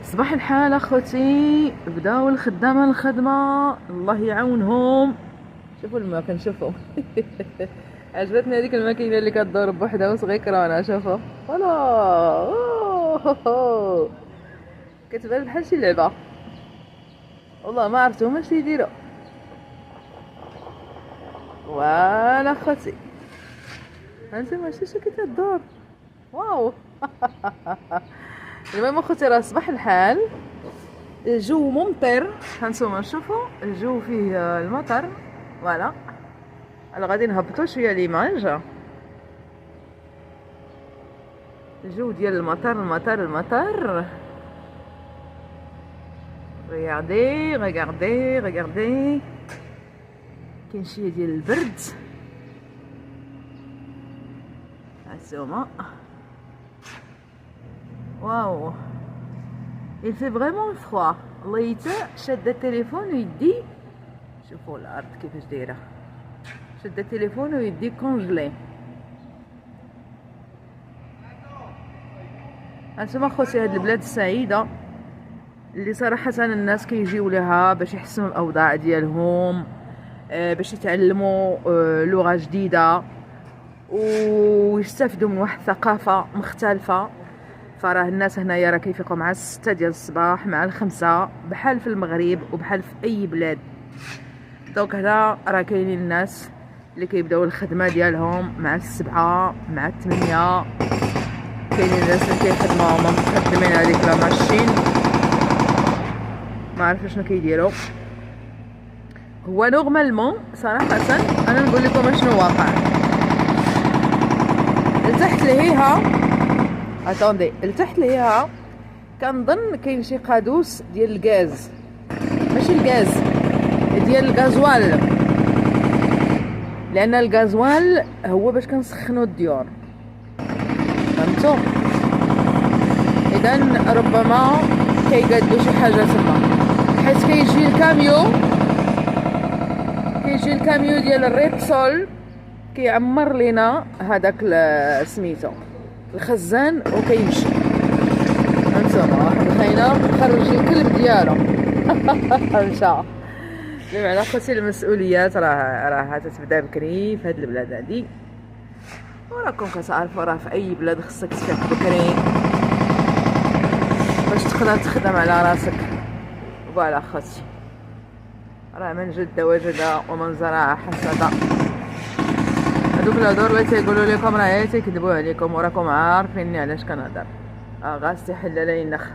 صباح الحال اخوتي، بداو الخدامه الخدمه، الله يعاونهم. شوفوا الماكن، شوفوا. عجبتني هذيك الماكينه اللي كدور بوحدها وصغيره، انا شوفوا فوالا. كتبان بحال شي لعبه، والله ما عرفتهم اش يديروا. فوالا اخوتي، هانتوما شتو كي تدور. واو. المهم اخوتي، راه صباح الحال، الجو ممطر. هانتوما شوفوا الجو فيه المطر. فوالا، انا غادي نهبطوا شويه ليماج. الجو ديال المطر المطر المطر. ريغاردي ريغاردي ريغاردي، كاين شويه ديال البرد. هانتوما واو، il fait vraiment froid. الله يتا شاده التليفون ويدي، شوفوا الارض كيفاش دايره، شاده التليفون ويدي كونجلي. هانتوما خوتي، هاد البلاد السعيده اللي صراحه الناس كيجيو لها باش يحسنوا الاوضاع ديالهم، باش يتعلموا لغه جديده ويستافدوا من واحد الثقافه مختلفه. فراه الناس هنايا راه كيفيقوا مع 6 ديال الصباح، مع 5، بحال في المغرب وبحال في اي بلاد. دونك هنا راه كاينين الناس اللي كيبداو الخدمه ديالهم مع 7 مع 8. كاينين الناس اللي كيخدموا هما متقدمين هذيك لا ماشين، ما عرفت شنو كيديروا. هو نورمالمون صراحه انا نقول لكم شنو واقع. لتحت لهيها، اتوندي، لتحت لهيها كنظن كاين شي قادوس ديال الغاز، ماشي الغاز ديال الغازوال، لان الغازوال هو باش كنسخنوا الديور، فهمتوا؟ اذا ربما كيقادوا شي حاجه تما، حيت كيجي الكاميو ديال الريبسول كيعمر لينا هذاك سميتو الخزان وكيمشي. هانتوما واحد الخاينه خرج الكلب ديالو. مشى. بمعنى خوتي المسؤوليات راه تتبدا بكري في هاد البلاد هادي، وراكم كتعرفوا راه في اي بلاد خصك تفيق بكري باش تقدر تخدم على راسك. فوالا خوتي، راه من جد وجد ومن زرع حصد. هادوك الهضور اللي تيقولوا لكم راه تيكذبوا عليكم، وراكم عارفيني علاش كنهضر. غاس تحل علي النخ.